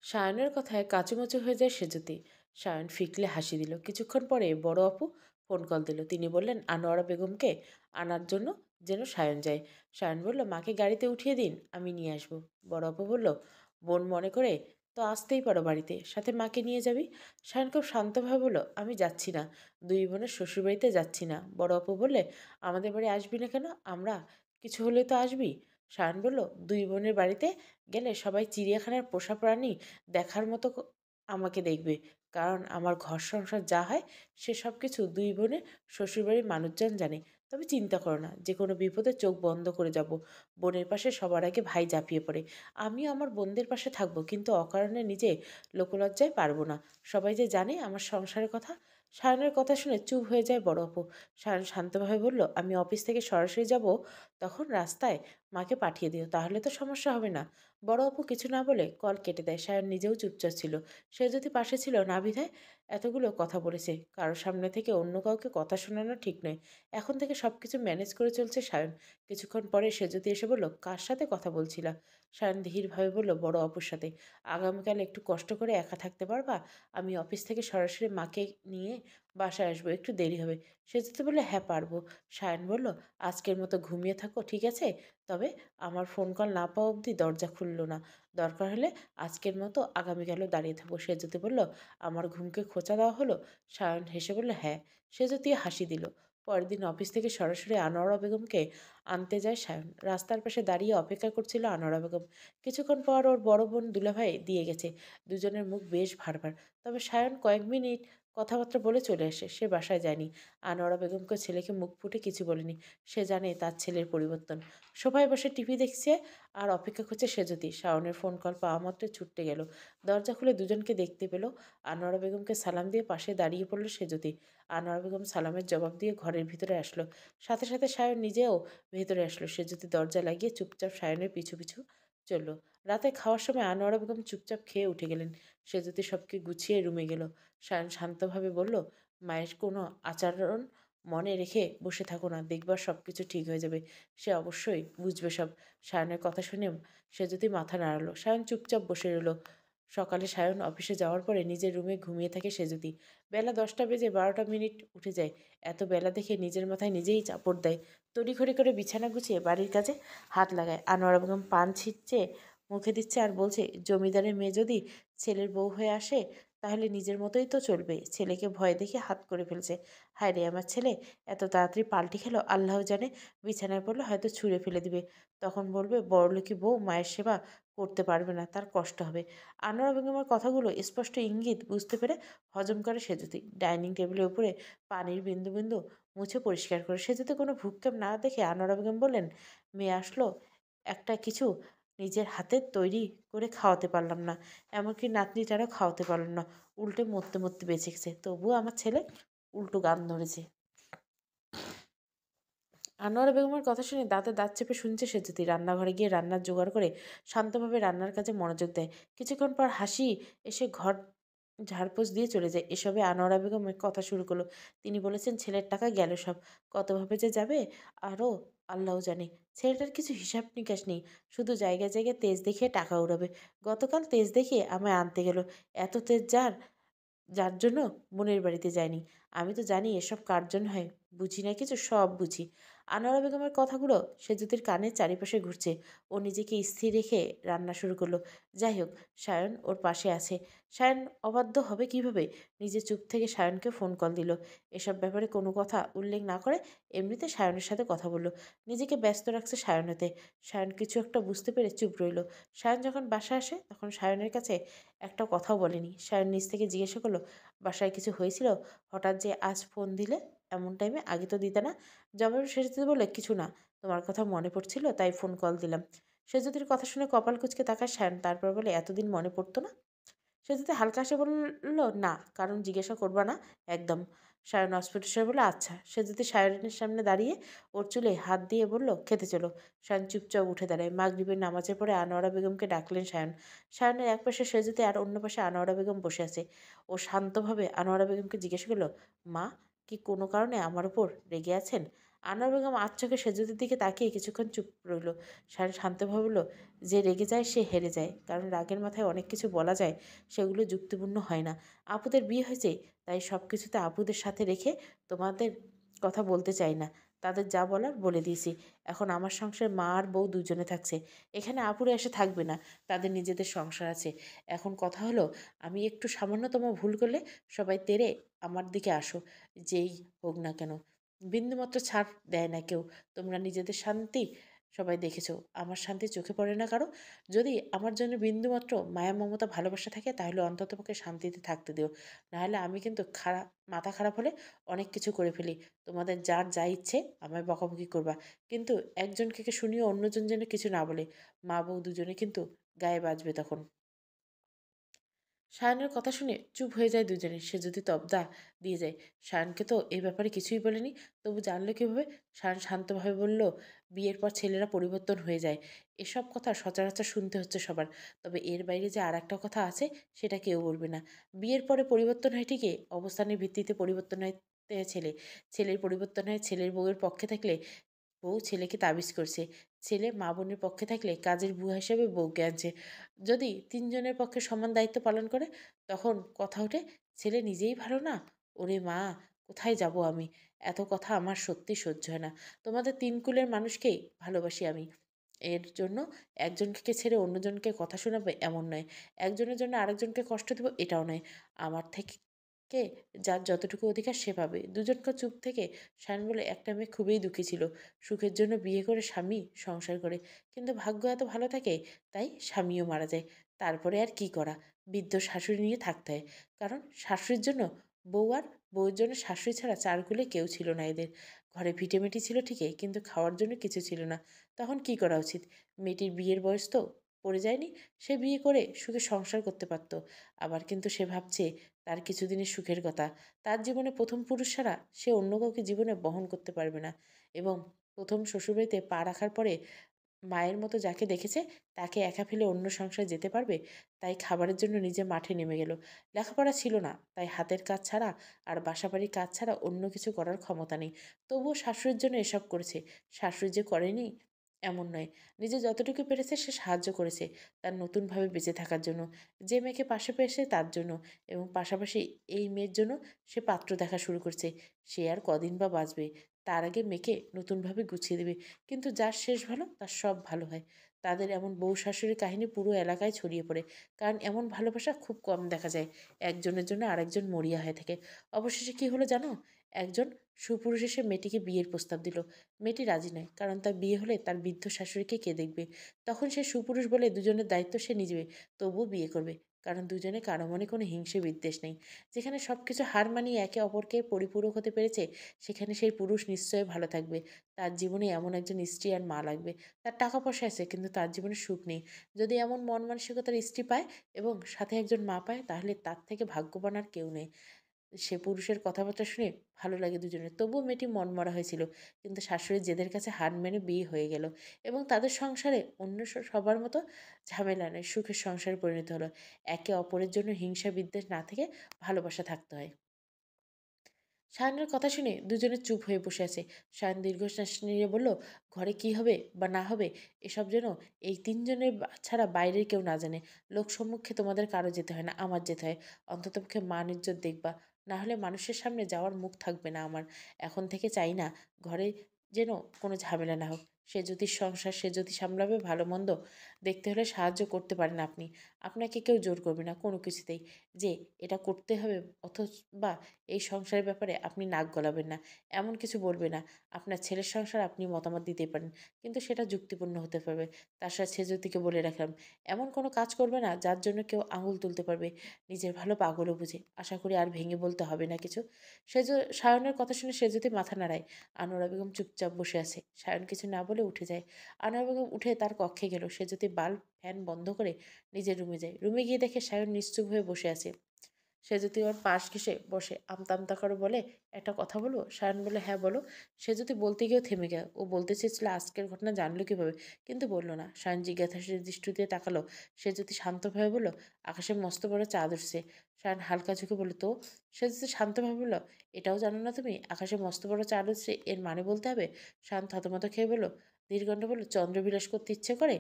সায়নের কথায় কাচুমাচু হয়ে যায় সেজুতি। সায়ন ফিকলে হাসি দিল। কিছুক্ষণ পরে বড় আপু ফোন কল দিল। তিনি বললেন আনোয়ারা বেগমকে আনার জন্য যেন সায়ন যায়। সায়ন বলল, মাকে গাড়িতে উঠিয়ে দিন, আমি নিয়ে আসবো। বড় আপু বলল, বোন মনে করে তো আসতেই পারো বাড়িতে, সাথে মাকে নিয়ে যাবি। সায়ন খুব শান্তভাবে বলল, আমি যাচ্ছি না, দুই বোনের শ্বশুরবাড়িতে যাচ্ছি না। বড় আপু বললে, আমাদের বাড়ি আসবি না কেন? আমরা কিছু হলে তো আসবি। সায়ন বলল, দুই বোনের বাড়িতে গেলে সবাই চিড়িয়াখানার পোষা প্রাণী দেখার মতো আমাকে দেখবে। কারণ আমার ঘর সংসার যা হয় সে সব কিছু দুই বোনের শ্বশুরবাড়ির মানুষজন জানে। তবে চিন্তা করো না, যে কোনো বিপদে চোখ বন্ধ করে যাব। বোনের পাশে সবার আগে ভাই ঝাঁপিয়ে পড়ে। আমিও আমার বোনদের পাশে থাকবো, কিন্তু অকারণে নিজে লোকলজ্জায় পারবো না। সবাই যে জানে আমার সংসারের কথা। সায়নের কথা শুনে চুপ হয়ে যায় বড় আপু। সায়ন শান্তভাবে বলল, আমি অফিস থেকে সরাসরি যাব, তখন রাস্তায় মাকে পাঠিয়ে দিও, তাহলে তো সমস্যা হবে না। বড় অপু কিছু না বলে কল কেটে দেয়। সায়ন নিজেও চুপচাপ ছিল। সে যদি পাশে ছিল না বিধায় এতগুলো কথা বলেছে। কারোর সামনে থেকে অন্য কাউকে কথা শোনানো ঠিক নয়। এখন থেকে সবকিছু ম্যানেজ করে চলছে সায়ন। কিছুক্ষণ পরে সে যদি এসে বলল, কার সাথে কথা বলছিলা? সায়ন ধীরভাবে বলল, বড় অপুর সাথে। আগামীকাল একটু কষ্ট করে একা থাকতে পারবা? আমি অফিস থেকে সরাসরি মাকে নিয়ে বাসায় আসবো, একটু দেরি হবে। সে যদি বলল, হ্যাঁ পারবো। সায়ন বলল, আজকের মতো ঘুমিয়ে থাকো, ঠিক আছে? তবে আমার ফোন কল না পাওয়া অবধি দরজা খুলল না। দরকার হলে আজকের মতো আগামীকালও দাঁড়িয়ে থাকবো। সেজুতি বলল, আমার ঘুমকে খোঁচা দেওয়া হলো? সায়ন হেসে বলল, হ্যাঁ। সেজুতি হাসি দিল। পরের দিন অফিস থেকে সরাসরি আনোয়ারা বেগমকে আনতে যায় সায়ন। রাস্তার পাশে দাঁড়িয়ে অপেক্ষা করছিল আনোয়ারা বেগম। কিছুক্ষণ পর ওর বড় বোন দুলাভাই দিয়ে গেছে। দুজনের মুখ বেশ ভারবার। তবে সায়ন কয়েক মিনিট কথাবার্তা বলে চলে আসে। সে বাসায় যায়নি। আনোয়ারা বেগমকে ছেলেকে মুখ ফুটে কিছু বলেনি। সে জানে তার ছেলের পরিবর্তন। সোফায় বসে টিভি দেখছে আর অপেক্ষা করছে সেজুতি। শাওনের ফোন কল পাওয়া মাত্রই ছুটতে গেল। দরজা খুলে দুজনকে দেখতে পেল। আনোয়ারা বেগমকে সালাম দিয়ে পাশে দাঁড়িয়ে পড়ল সেজুতি। আনোয়ারা বেগম সালামের জবাব দিয়ে ঘরের ভিতরে আসলো। সাথে সাথে সায়ন নিজেও ভেতরে আসলো। সেজুতি দরজা লাগিয়ে চুপচাপ সায়নের পিছু পিছু চলল। রাতে খাওয়ার সময় আনোয়ারা বেগম চুপচাপ খেয়ে উঠে গেলেন। সেজুতি সবকে গুছিয়ে রুমে গেল। সায়ন শান্তভাবে বলল, মায়ের কোনো আচরণ মনে রেখে বসে থাকো না, দেখবার সব কিছু ঠিক হয়ে যাবে। সে অবশ্যই বুঝবে সব। সায়নের কথা শুনে সে যদি মাথা নাড়ালো। সায়ন চুপচাপ বসে রইল। সকালে সায়ন অফিসে যাওয়ার পরে নিজের রুমে ঘুমিয়ে থাকে সেজুতি। বেলা 10টা বেজে 12টা মিনিট উঠে যায়। এত বেলা দেখে নিজের মাথায় নিজেই চাপড় দেয়। তড়িঘড়ি করে বিছানা গুছিয়ে বাড়ির কাজে হাত লাগায়। আনোয়ারা বেগম পান ছিটছে, মুখে দিচ্ছে আর বলছে, জমিদারের মেয়ে যদি ছেলের বউ হয়ে আসে তাহলে নিজের মতোই তো চলবে। ছেলেকে ভয় দেখে হাত করে ফেলছে। হায় রে, আমার ছেলে এত তাড়াতাড়ি পাল্টে খেলো, আল্লাহ জানে। বিছানায় পড়লে হয়তো ছুঁড়ে ফেলে দিবে। তখন বলবে, বড়লোকি বউ মায়ের সেবা করতে পারবে না, তার কষ্ট হবে। আনোয়ারা বেগমের কথাগুলো স্পষ্ট ইঙ্গিত বুঝতে পেরে হজম করে সেজুতি। ডাইনিং টেবিলের উপরে পানির বিন্দু বিন্দু মুছে পরিষ্কার করে। সেজুতি কোনো ভ্রুক্ষেপ না দেখে আনোয়ারা বেগম বললেন, মেয়ে আসলো, একটা কিছু নিজের হাতে তৈরি করে খাওয়াতে পারলাম না, এমনকি নাতনিটারও খাওয়াতে পারলাম না, উল্টে মরতে মরতে বেঁচে গেছে। তবুও আমার ছেলে উল্টো গান ধরেছে। আনোয়ারা বেগমের কথা শুনে দাঁতে দাঁত চেপে শুনছে সেজুতি। রান্নাঘরে গিয়ে রান্নার জোগাড় করে শান্তভাবে রান্নার কাজে মনোযোগ দেয়। কিছুক্ষণ পর হাসি এসে ঘর ঝাড়পোছ দিয়ে চলে যায়। এসবে আনোয়ারা বেগম এক কথা শুরু করলো। তিনি বলেছেন, ছেলের টাকা গেল সব। কতভাবে যে যাবে আরও আল্লাহ জানে। ছেলেটার কিছু হিসাব নিকাশ নেই, শুধু জায়গায় জায়গায় তেজ দেখিয়ে টাকা উড়াবে। গতকাল তেজ দেখিয়ে আমায় আনতে গেল। এত তেজ যার, যার জন্য বোনের বাড়িতে যায়নি। আমি তো জানি এসব কার জন্য হয়, বুঝি না কিছু, সব বুঝি। আনোয়ারা বেগমের কথাগুলো সেজুতির কানের চারিপাশে ঘুরছে। ও নিজেকে স্থির রেখে রান্না শুরু করলো। যাই হোক, সায়ন ওর পাশে আছে। সায়ন অবাধ্য হবে কিভাবে? নিজে চুপ থেকে সায়নকে ফোন কল দিল। এসব ব্যাপারে কোনো কথা উল্লেখ না করে এমনিতে সায়নের সাথে কথা বলল। নিজেকে ব্যস্ত রাখছে সায়নেতে। সায়ন কিছু একটা বুঝতে পেরে চুপ রইল। সায়ন যখন বাসায় আসে তখন সায়নের কাছে একটা কথাও বলেনি। সায়ন নিজ থেকে জিজ্ঞাসা করলো, বাসায় কিছু হয়েছিল? হঠাৎ যে আজ ফোন দিলে এমন টাইমে, আগে তো দিতে না। জবাবে সেজুতি বলে, কিছু না, তোমার কথা মনে পড়ছিল তাই ফোন কল দিলাম। সেজুতির কথা শুনে কপাল কুঁচকে তাকায় সায়ন। তারপর বলে, এতদিন মনে পড়তো না? সেজুতি হালকা হেসে বলল, না, কারণ জিজ্ঞাসা করবা না একদম। সায়ন অস্ফুট স্বরে বলে, আচ্ছা। সেজুতি সায়নের সামনে দাঁড়িয়ে ওর চুলে হাত দিয়ে বলল, খেতে চলো। সায়ন চুপচাপ উঠে দাঁড়ায়। মাগরিবের নামাজের পরে আনোয়ারা বেগমকে ডাকলেন সায়ন। সায়নের এক পাশে সেজুতি আর অন্য পাশে আনোয়ারা বেগম বসে আছে। ও শান্তভাবে আনোয়ারা বেগমকে জিজ্ঞাসা করলো, মা কি কোনো কারণে আমার উপর রেগে আছেন? আনোয়ার বেগম আজ চোখে সেজুতির দিকে তাকিয়ে কিছুক্ষণ চুপ রইল। সায়ন শান্তভাবে বলল, যে রেগে যায় সে হেরে যায়, কারণ রাগের মাথায় অনেক কিছু বলা যায়, সেগুলো যুক্তিপূর্ণ হয় না। আপুদের বিয়ে হয়েছে, তাই সব কিছুতে আপুদের সাথে রেখে তোমাদের কথা বলতে চাই না। তাদের যা বলার বলে দিয়েছি। এখন আমার সংসারে মা আর বউ দুজনে থাকছে। এখানে আপুরে এসে থাকবে না, তাদের নিজেদের সংসার আছে। এখন কথা হলো, আমি একটু সামান্যতম ভুল করলে সবাই তেড়ে আমার দিকে আসো, যেই হোক না কেন। বিন্দুমাত্র ছাড় দেয় না কেউ। তোমরা নিজেদের শান্তি সবাই দেখেছো, আমার শান্তি চোখে পড়ে না কারো। যদি আমার জন্য বিন্দুমাত্র মায়া মমতা ভালোবাসা থাকে, তাহলে অন্ততপক্ষে শান্তিতে থাকতে দিও। নাহলে আমি কিন্তু মাথা খারাপ হলে অনেক কিছু করে ফেলি। তোমাদের যার যা ইচ্ছে আমায় বকাবকি করবা, কিন্তু একজনকে শুনিয়ে অন্যজন যেন কিছু না বলে। মা বউ দুজনে কিন্তু গায়ে বাজবে তখন। সায়নের কথা শুনে চুপ হয়ে যায় দুজনে। সে যদি তবদা দিয়ে যায়। সায়নকে তো এই ব্যাপারে কিছুই বলেনি, তবু জানলো কীভাবে? সায়ন শান্তভাবে বলল, বিয়ের পর ছেলেরা পরিবর্তন হয়ে যায়। এসব কথা সচরাচর শুনতে হচ্ছে সবার। তবে এর বাইরে যে আর একটা কথা আছে, সেটা কেউ বলবে না। বিয়ের পরে পরিবর্তন হয় ঠিকই, অবস্থানের ভিত্তিতে পরিবর্তন হয় ছেলে। ছেলের পরিবর্তন হয় ছেলের বউয়ের পক্ষে থাকলে বউ ছেলেকে তাবিজ করছে। ছেলে মা বোনের পক্ষে থাকলে কাজের বুয়া হিসেবে বউকে আনছে। যদি তিনজনের পক্ষে সমান দায়িত্ব পালন করে, তখন কথা ওঠে, ছেলে নিজেই ভালো না। ওরে মা, কোথায় যাব আমি? এত কথা আমার সত্যি সহ্য হয় না। তোমাদের তিন কুলের মানুষকেই ভালোবাসি আমি। এর জন্য একজনকে ছেড়ে অন্যজনকে কথা শোনাবে এমন নয়। একজনের জন্য আরেকজনকে কষ্ট দেব এটাও নয়। আমার থেকে যার যতটুকু অধিকার সে পাবে। দুজনকে চুপ থেকে সায়ন বলে, একটা মেয়ে খুবই দুঃখী ছিল। সুখের জন্য বিয়ে করে স্বামী সংসার করে। কিন্তু ভাগ্য এত ভালো থাকে, তাই স্বামীও মারা যায়। তারপরে আর কি করা? বৃদ্ধ শাশুড়ি নিয়ে থাকতে হয়। কারণ শাশুড়ির জন্য বউ, আর বউয়ের জন্য শাশুড়ি ছাড়া চার কুলে কেউ ছিল না এদের। ঘরে ভিটেমিটি ছিল ঠিকই, কিন্তু খাওয়ার জন্য কিছু ছিল না। তখন কি করা উচিত? মেয়েটির বিয়ের বয়স তো পড়ে যায়নি। সে বিয়ে করে সুখে সংসার করতে পারত। আবার কিন্তু সে ভাবছে তার কিছুদিনের সুখের কথা। তার জীবনে প্রথম পুরুষ ছাড়া সে অন্য কাউকে জীবনে বহন করতে পারবে না। এবং প্রথম শ্বশুরবাড়িতে পা রাখার পরে মায়ের মতো যাকে দেখেছে, তাকে একা ফেলে অন্য সংসারে যেতে পারবে? তাই খাবারের জন্য নিজে মাঠে নেমে গেল। লেখাপড়া ছিল না, তাই হাতের কাজ ছাড়া আর বাসাবাড়ির কাজ ছাড়া অন্য কিছু করার ক্ষমতা নেই। তবুও শাশুড়ির জন্য এসব করেছে। শাশুড়ি যে করেনি এমন নয়। নিজে যতটুকু পেরেছে সে সাহায্য করেছে তার নতুনভাবে বেঁচে থাকার জন্য। যে মেয়েকে পাশে পেয়েছে তার জন্য, এবং পাশাপাশি এই মেয়ের জন্য সে পাত্র দেখা শুরু করছে। সে আর কদিন বা বাঁচবে? তার আগে মেয়েকে নতুনভাবে গুছিয়ে দেবে। কিন্তু যার শেষ ভালো তার সব ভালো হয়। তাদের এমন বউ শাশুড়ির কাহিনী পুরো এলাকায় ছড়িয়ে পড়ে। কারণ এমন ভালোবাসা খুব কম দেখা যায়। একজনের জন্য আরেকজন মরিয়া হয়ে থাকে। অবশেষে কি হলো জানো? একজন সুপুরুষ এসে মেয়েটিকে বিয়ের প্রস্তাব দিল। মেয়েটি রাজি নয়, কারণ তার বিয়ে হলে তার বৃদ্ধ শাশুড়িকে কে দেখবে। তখন সে সুপুরুষ বলে দুজনের দায়িত্ব সে নিজবে, তবুও বিয়ে করবে। কারণ দুজনে কারো মনে কোনো হিংসে বিদ্বেষ নেই। যেখানে সব কিছু হার মানিয়ে একে অপরকে পরিপূরক হতে পেরেছে, সেখানে সেই পুরুষ নিশ্চয়ই ভালো থাকবে। তার জীবনে এমন একজন স্ত্রী আর মা লাগবে। তার টাকা পয়সা আছে, কিন্তু তার জীবনে সুখ নেই। যদি এমন মন মানসিকতার স্ত্রী পায় এবং সাথে একজন মা পায়, তাহলে তার থেকে ভাগ্যবান আর কেউ নেই। সে পুরুষের কথাবার্তা শুনে ভালো লাগে দুজনের। তবুও মেয়েটি মনমরা হয়েছিল। কিন্তু শাশুড়ির জেদের কাছে হার মেনে বিয়ে হয়ে গেল, এবং তাদের সংসারে অন্য সবার মতো ঝামেলা নয়, সুখের সংসারে পরিণত হলো। একে অপরের জন্য হিংসা বিদ্বেষ না থেকে ভালোবাসা থাকতে হয়। সায়নের কথা শুনে দুজনে চুপ হয়ে বসে আছে। সায়ন দীর্ঘশ্বাস নিয়ে বলল, ঘরে কি হবে বা না হবে এসব যেন এই তিনজনের ছাড়া বাইরের কেউ না জানে। লোক সম্মুখে তোমাদের কারো যেতে হয় না, আমার যেতে হয়। অন্ততপক্ষে মান ইজ্জত দেখবা। না হলে মানুষের সামনে যাওয়ার মুখ থাকবে না আমার। এখন থেকে চাই না ঘরে যেন কোনো ঝামেলা না হোক। সে যদি সংসার সে যদি সামলাবে, ভালো মন্দ দেখতে হলে সাহায্য করতে পারেন আপনি। আপনাকে কেউ জোর করবে না কোনো কিছুতেই, যে এটা করতে হবে, অথবা এই সংসারের ব্যাপারে আপনি নাক গলাবেন না, এমন কিছু বলবে না। আপনার ছেলের সংসার আপনি মতামত দিতেই পারেন, কিন্তু সেটা যুক্তিপূর্ণ হতে পারবে। তার সাথে সেজুতিকে বলে রাখলাম, এমন কোনো কাজ করবে না যার জন্য কেউ আঙুল তুলতে পারবে। নিজের ভালো পাগলও বুঝে। আশা করি আর ভেঙে বলতে হবে না কিছু। সায়নের কথা শুনে সেজুতি মাথা নাড়ায়। আনোয়ারা বেগম চুপচাপ বসে আছে। সায়ন কিছু না বলে উঠে যায়। আনোয়ারা বেগম উঠে তার কক্ষে গেল। সেজুতি বাল্ব ফ্যান বন্ধ করে নিজের রুমে যায়। রুমে গিয়ে দেখে সায়ন নিশ্চুপ হয়ে বসে আছে। সে যদি ওর পাশ ঘেঁষে বসে আমতা আমতা করে বলে, একটা কথা বলবো? সায়ন বলে, হ্যাঁ বলো। সে যদি বলতে গিয়েও থেমে গেল। ও বলতে চেয়েছিল আজকের ঘটনা জানলো কিভাবে, কিন্তু বলল না। সায়ন জিজ্ঞাসার দৃষ্টি দিয়ে তাকালো। সে যদি শান্তভাবে বলল, আকাশে মস্ত বড় চাঁদ উঠছে। সায়ন হালকা ঝুঁকে বলল, তো? সে যদি শান্তভাবে বলল, এটাও জানো না তুমি আকাশে মস্ত বড় চাঁদ উঠছে এর মানে বলতে হবে? শান্ত থতমত খেয়ে বলল, দীর্ঘণ্ড বলল, চন্দ্রবিলাস করতে ইচ্ছে করে?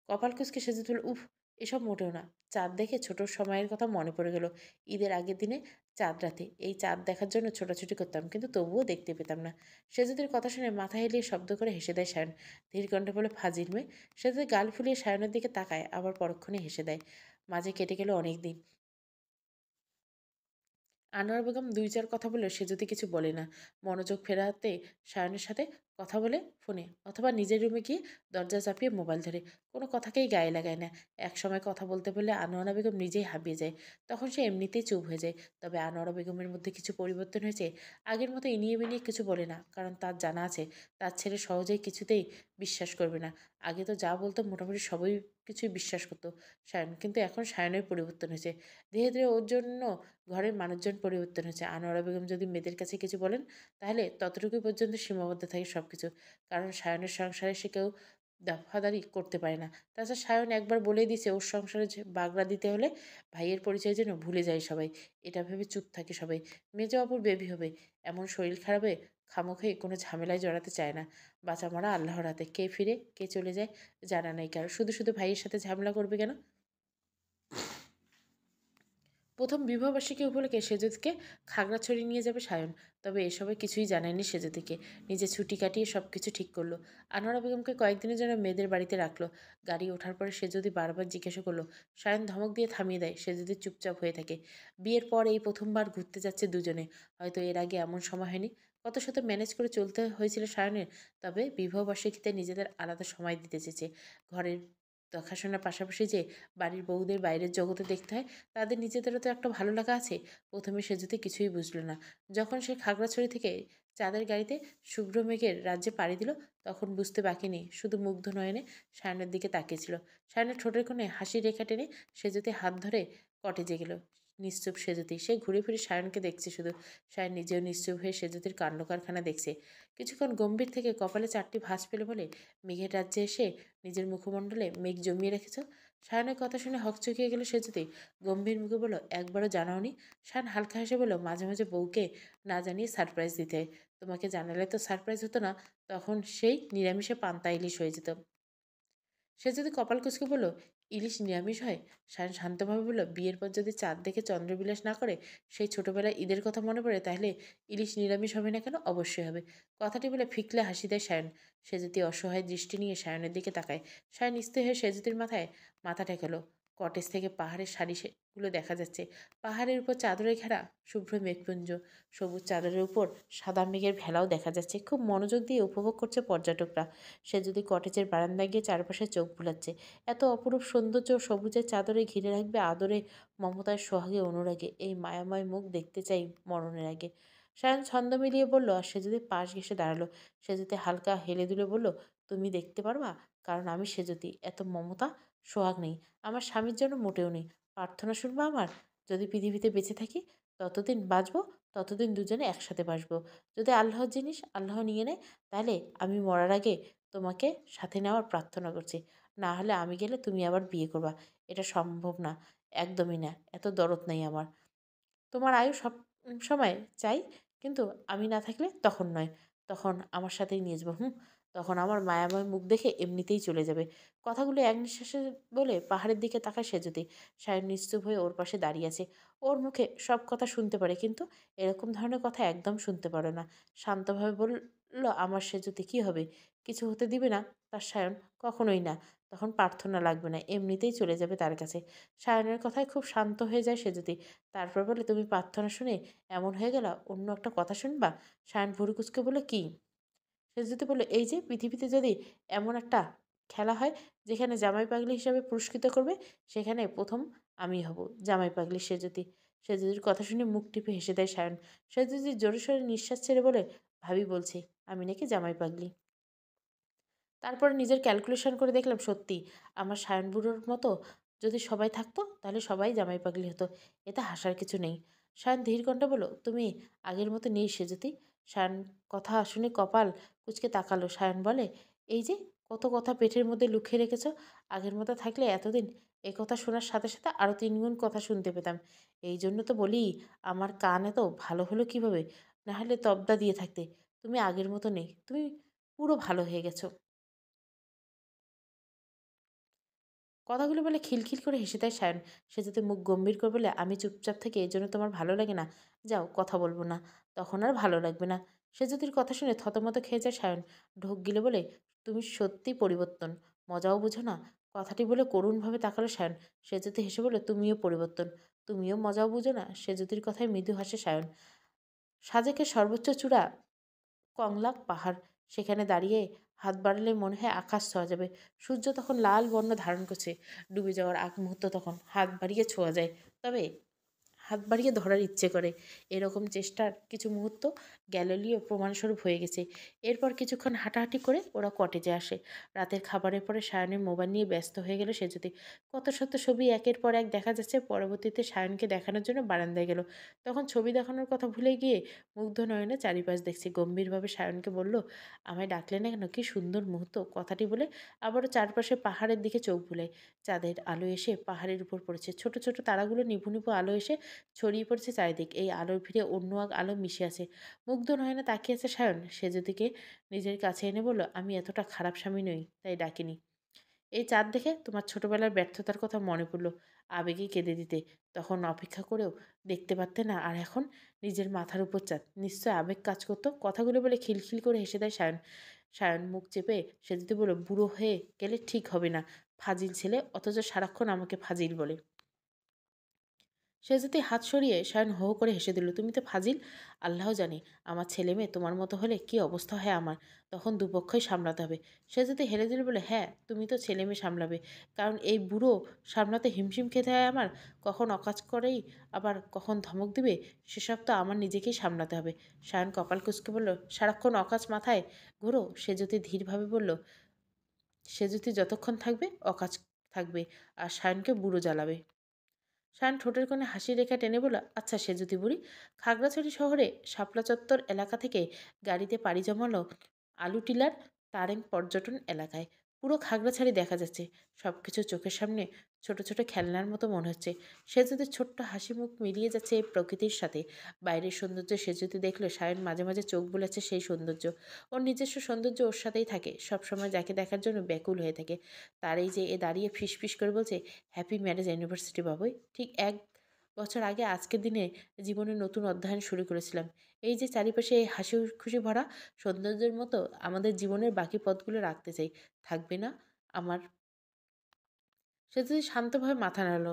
কপাল কুঁচকে সেজে তুলে, উফ, এসব মোটেও না। চাঁদ দেখে ছোট সময়ের কথা মনে পড়ে গেল। ঈদের আগের দিনে চাঁদ রাতে এই চাঁদ দেখার জন্য ছোটাছুটি করতাম, কিন্তু তবুও দেখতে পেতাম না। সেজুদের কথা শুনে মাথা হেলিয়ে শব্দ করে হেসে দেয় সায়ন। ধীর কণ্ঠে বলে, ফাজিল মেয়ে। সেজুদি গাল ফুলিয়ে সায়নের দিকে তাকায়, আবার পরক্ষণে হেসে দেয়। মাঝে কেটে গেল অনেক দিন। আনোয়ার বেগম ২-৪ কথা বললেও সে যদি কিছু বলে না। মনোযোগ ফেরাতে সায়নের সাথে কথা বলে ফোনে, অথবা নিজের রুমে গিয়ে দরজা চাপিয়ে মোবাইল ধরে। কোনো কথাকেই গায়ে লাগায় না। একসময় কথা বলতে বললে আনোয়ারা বেগম নিজেই হাঁপিয়ে যায়। তখন সে এমনিতেই চুপ হয়ে যায়। তবে আনোয়ারা বেগমের মধ্যে কিছু পরিবর্তন হয়েছে। আগের মতো ইনিয়ে বিনিয়ে কিছু বলে না, কারণ তার জানা আছে তার ছেলে সহজেই কিছুতেই বিশ্বাস করবে না। আগে তো যা বলতো মোটামুটি সবই কিছুই বিশ্বাস করতো সায়ন, কিন্তু এখন সায়নের পরিবর্তন হয়েছে। ধীরে ধীরে ওর জন্য ঘরের মানুষজন পরিবর্তন হয়েছে। আনোয়ারা বেগম যদি মেয়েদের কাছে কিছু বলেন, তাহলে ততটুকু পর্যন্ত সীমাবদ্ধ থাকে সব কিছু। কারণ সায়নের সংসারে সে কেউ দফাদারি করতে পারে না। তাছাড়া সায়ন একবার বলেই দিয়েছে ওর সংসারে যে বাগড়া দিতে হলে ভাইয়ের পরিচয় যেন ভুলে যায় সবাই। এটা ভেবে চুপ থাকে সবাই। মেজো অপর বেবি হবে, এমন শরীর খারাপে খামোখেই কোনো ঝামেলায় জড়াতে চায় না। বাঁচা মরা আল্লাহর হাতে। কে ফিরে কে চলে যায় জানা নেই কারো। শুধু শুধু ভাইয়ের সাথে ঝামেলা করবে কেন? প্রথম বিবাহবার্ষিকী উপলক্ষে সেজুদকে খাগড়াছড়ি নিয়ে যাবে সায়ন। তবে এসবে কিছুই জানায়নি সেজুদিকে। নিজে ছুটি কাটিয়ে সব কিছু ঠিক করলো। আনোয়ারা বেগমকে কয়েকদিনের জন্য মেয়েদের বাড়িতে রাখলো। গাড়ি ওঠার পরে সেজুদি বারবার জিজ্ঞাসা করলো। সায়ন ধমক দিয়ে থামিয়ে দেয়। সেজুদি চুপচাপ হয়ে থাকে। বিয়ের পর এই প্রথমবার ঘুরতে যাচ্ছে দুজনে। হয়তো এর আগে এমন সময় হয়নি। কত শত ম্যানেজ করে চলতে হয়েছিল সায়নের। তবে বিবাহবার্ষিকীতে নিজেদের আলাদা সময় দিতে চেয়েছে। ঘরের দেখাশোনার পাশাপাশি যে বাড়ির বউদের বাইরের জগতে দেখতে হয়, তাদের নিজেদেরও তো একটা ভালো লাগা আছে। প্রথমে সে যদি কিছুই বুঝল না। যখন সে খাগড়াছড়ি থেকে চাঁদের গাড়িতে শুভ্র মেঘের রাজ্যে পাড়ি দিল, তখন বুঝতে বাকি নেই, শুধু মুগ্ধ নয়নে সায়নের দিকে তাকিয়েছিল। সায়নের ঠোঁটের কোণে হাসি রেখা টেনে সে যদি হাত ধরে কটেজে গেল। নিশ্চুপ সেজুতি সে ঘুরে ফিরে সায়নকে দেখছে শুধু। সায়ন নিজেও নিশ্চুপ হয়ে সেজুতির কাণ্ড কারখানা দেখছে। কিছুক্ষণ গম্ভীর থেকে কপালে ৪টি ভাঁজ পেলে বলে, মেঘের রাজ্যে এসে নিজের মুখমণ্ডলে মেঘ জমিয়ে রেখেছ? সায়নের কথা শুনে হকচকিয়ে গেল সেজুতি। গম্ভীর মুখে বলল, একবারও জানাওনি? শান হালকা হেসে বলল, মাঝে মাঝে বউকে না জানিয়ে সারপ্রাইজ দিতে হয়। তোমাকে জানালে তো সারপ্রাইজ হতো না, তখন সেই নিরামিষে পান্তা ইলিশ হয়ে যেত। সে যদি কপাল কুঁচকে বলল, ইলিশ নিরামিষ হয়? শান শান্তভাবে বলল, বিয়ের পর যদি চাঁদ দেখে চন্দ্রবিলাস না করে, সেই ছোটবেলায় ঈদের কথা মনে পড়ে, তাহলে ইলিশ নিরামিষ হবে না কেন? অবশ্যই হবে। কথাটি বলে ফিকলে হাসি দেয় সায়ন। সে যদি অসহায় দৃষ্টি নিয়ে সায়নের দিকে তাকায়। সায়ন স্থির হয়ে সেজুতির মাথায় মাথা ঠেকালো। কটেজ থেকে পাহাড়ের সারিগুলো দেখা যাচ্ছে। পাহাড়ের উপর চাদরে ঘেরা শুভ্র মেঘপুঞ্জ। সবুজ চাদরের উপর সাদা মেঘের ভেলাও দেখা যাচ্ছে। খুব মনোযোগ দিয়ে উপভোগ করছে পর্যটকরা। সে যদি কটেজের বারান্দায় গিয়ে চারপাশে চোখ বুলাচ্ছে। এত অপরূপ সৌন্দর্য সবুজের চাদরে ঘিরে রাখবে আদরে, মমতার সোহাগে, অনুরাগে। এই মায়াময় মুখ দেখতে চাই মরণের আগে। সায়ন ছন্দ মিলিয়ে বলল, আর সে যদি পাশ ঘেসে দাঁড়ালো। সে যদি হালকা হেলে দুলে বলল, তুমি দেখতে পারবা? কারণ আমি সে যদি এত মমতা সোহাগ নেই, আমার স্বামীর জন্য মোটেও নেই। প্রার্থনা শুনবো আমার? যদি পৃথিবীতে বেঁচে থাকি, ততদিন বাঁচবো, ততদিন দুজনে একসাথে বাসবো। যদি আল্লাহর জিনিস আল্লাহ নিয়ে নেয়, তাহলে আমি মরার আগে তোমাকে সাথে নেওয়ার প্রার্থনা করছি। না হলে আমি গেলে তুমি আবার বিয়ে করবা। এটা সম্ভব না, একদমই না। এত দরদ নেই আমার। তোমার আয়ু সব সময় চাই, কিন্তু আমি না থাকলে তখন নয়। তখন আমার সাথেই নিয়ে যাবো। তখন আমার মায়াময় মুখ দেখে এমনিতেই চলে যাবে। কথাগুলো এক নিঃশ্বাসে বলে পাহাড়ের দিকে তাকায় সেজুতি। সায়ন নিশ্চুপ হয়ে ওর পাশে দাঁড়িয়ে আছে। ওর মুখে সব কথা শুনতে পারে, কিন্তু এরকম ধরনের কথা একদম শুনতে পারে না। শান্তভাবে বলল, আমার সেজুতি কী হবে? কিছু হতে দিবে না তার সায়ন? কখনোই না। তখন প্রার্থনা লাগবে না, এমনিতেই চলে যাবে তার কাছে। সায়নের কথায় খুব শান্ত হয়ে যায় সেজুতি। তারপর বলে, তুমি প্রার্থনা শুনে এমন হয়ে গেল, অন্য একটা কথা শুনবা? সায়ন ভুরু কুচকে বলে, কি? সে যদি বলল, এই যে পৃথিবীতে যদি এমন একটা খেলা হয় যেখানে জামাই পাগলি হিসাবে পুরস্কৃত করবে, সেখানে প্রথম আমি হব জামাই পাগলি সেজুতি। সেজুতির কথা শুনে মুখ টিপে হেসে দেয় সায়ন। সেজুতি জোরে সোরে নিঃশ্বাস ছেড়ে বলে, ভাবি বলছি আমি নাকি জামাই পাগলি। তারপরে নিজের ক্যালকুলেশন করে দেখলাম সত্যি আমার সায়ন বুড়োর মতো যদি সবাই থাকতো তাহলে সবাই জামাই পাগলি হতো, এতে হাসার কিছু নেই। সায়ন ধীর কণ্ঠে বলল, তুমি আগের মতো নেই সেজুতি। সায়ন কথা শুনে কপাল কুঁচকে তাকালো। সায়ন বলে, এই যে কত কথা পেটের মধ্যে লুকিয়ে রেখেছ, আগের মতো থাকলে এতদিন এ কথা শোনার সাথে সাথে আরও 3 গুণ কথা শুনতে পেতাম। এই জন্য তো বলি, আমার কান এত ভালো হলো কিভাবে, না হলে তবদা দিয়ে থাকতে। তুমি আগের মতো নেই, তুমি পুরো ভালো হয়ে গেছো। কথাগুলো বলে খিলখিল করে হেসে দেয় সায়ন। সে যাতে মুখ গম্ভীর করে বলে, আমি চুপচাপ থেকে এই জন্য তোমার ভালো লাগে না, যাও কথা বলবো না, তখন আর ভালো লাগবে না। সে যদির কথা শুনে থতমত খেয়ে যায় সায়ন। ঢোক গিলে বলে, তুমি সত্যি পরিবর্তন, মজাও বুঝো না। কথাটি বলে করুণভাবে তাকালো সায়ন। সে যদি হেসে বলে, তুমিও পরিবর্তন, তুমিও মজাও বুঝো না। সে যদির কথায় মৃদু হাসে সায়ন। সাজেকের সর্বোচ্চ চূড়া কংলাক পাহাড়। সেখানে দাঁড়িয়ে হাত বাড়ালে মনে হয় আকাশ ছোঁয়া যাবে। সূর্য তখন লাল বর্ণ ধারণ করছে। ডুবে যাওয়ার আগ মুহূর্ত তখন হাত বাড়িয়ে ছোঁয়া যায়। তবে হাত বাড়িয়ে ধরার ইচ্ছে করে। এরকম চেষ্টার কিছু মুহূর্ত গ্যালিলিও প্রমাণস্বরূপ হয়ে গেছে। এরপর কিছুক্ষণ হাঁটাহাঁটি করে ওরা কটেজে আসে। রাতের খাবারের পরে সায়নের মোবাইল নিয়ে ব্যস্ত হয়ে গেল সেজুতি। কত শত ছবি একের পর এক দেখা যাচ্ছে। পরবর্তীতে সায়নকে দেখানোর জন্য বারান্দায় গেল। তখন ছবি দেখানোর কথা ভুলে গিয়ে মুগ্ধ নয়নে চারিপাশ দেখছে। গম্ভীরভাবে সায়নকে বলল, আমায় ডাকলে না কেন, কি সুন্দর মুহূর্ত। কথাটি বলে আবারও চারপাশে পাহাড়ের দিকে চোখ বুলায়। চাঁদের আলো এসে পাহাড়ের উপর পড়েছে। ছোট ছোট তারাগুলো নিভু নিভু আলো এসে ছড়িয়ে পড়েছে চারিদিক। এই আলোর ভিড়ে অন্য এক আলো মিশে আছে। মুগ্ধ নয়নে তাকিয়ে আছে সায়ন। সে যদিকে নিজের কাছে এনে বলল, আমি এতটা খারাপ স্বামী নই, তাই ডাকিনি। এই চাঁদ দেখে তোমার ছোটবেলার ব্যর্থতার কথা মনে পড়ল, আবেগে কেঁদে দিতে। তখন অপেক্ষা করেও দেখতে পারতে না, আর এখন নিজের মাথার উপর চাঁদ, নিশ্চয় আবেগ কাজ করতো। কথাগুলো বলে খিলখিল করে হেসে দেয় সায়ন। সায়ন মুখ চেপে সে যদি বলল, বুড়ো হয়ে গেলে ঠিক হবে না, ফাজিল ছেলে, অথচ সারাক্ষণ আমাকে ফাজিল বলে। সে যদি হাত সরিয়ে সায়ন হো হো করে হেসে দিল, তুমি তো ফাজিল। আল্লাহ জানে আমার ছেলে মেয়ে তোমার মতো হলে কি অবস্থা হয় আমার, তখন দুপক্ষই সামলাতে হবে। সে যদি হেরে দিল বলে, হ্যাঁ তুমি তো ছেলে মেয়ে সামলাবে, কারণ এই বুড়ো সামলাতে হিমশিম খেতে হয় আমার। কখন অকাজ করেই আবার কখন ধমক দিবে, সেসব তো আমার নিজেকেই সামলাতে হবে। সায়ন কপাল কুঁচকে বলল, সারাক্ষণ অকাজ মাথায় ঘুরো। সে যদি ধীরভাবে বলল, সে যদি যতক্ষণ থাকবে অকাজ থাকবে, আর সায়নকে বুড়ো জ্বালাবে। শায়ন ঠোঁটের কোণে হাসি রেখা টেনে বলল, আচ্ছা সে যদি বুড়ি। খাগড়াছড়ি শহরে শাপলা চত্বর এলাকা থেকে গাড়িতে পাড়ি জমালো আলু টিলার তারেং পর্যটন এলাকায়। পুরো খাগড়াছড়ি দেখা যাচ্ছে। সব কিছু চোখের সামনে ছোট ছোট খেলনার মতো মনে হচ্ছে। সে যদি ছোট্ট হাসি মুখ মিলিয়ে যাচ্ছে এই প্রকৃতির সাথে। বাইরের সৌন্দর্য সে যদি দেখলো, সায়ন মাঝে মাঝে চোখ বুলাচ্ছে সেই সৌন্দর্য। ওর নিজস্ব সৌন্দর্য ওর সাথেই থাকে, সবসময় যাকে দেখার জন্য ব্যাকুল হয়ে থাকে। তার এই যে এ দাঁড়িয়ে ফিস ফিস করে বলছে, হ্যাপি ম্যারেজ অ্যানিভার্সারি বাবুই। ঠিক 1 বছর আগে আজকের দিনে জীবনের নতুন অধ্যয়ন শুরু করেছিলাম। এই যে চারিপাশে এই হাসি খুশি ভরা সৌন্দর্যের মতো আমাদের জীবনের বাকি পথগুলো রাখতে চাই, থাকবে না আমার। সে যদি শান্তভাবে মাথা নাড়ল।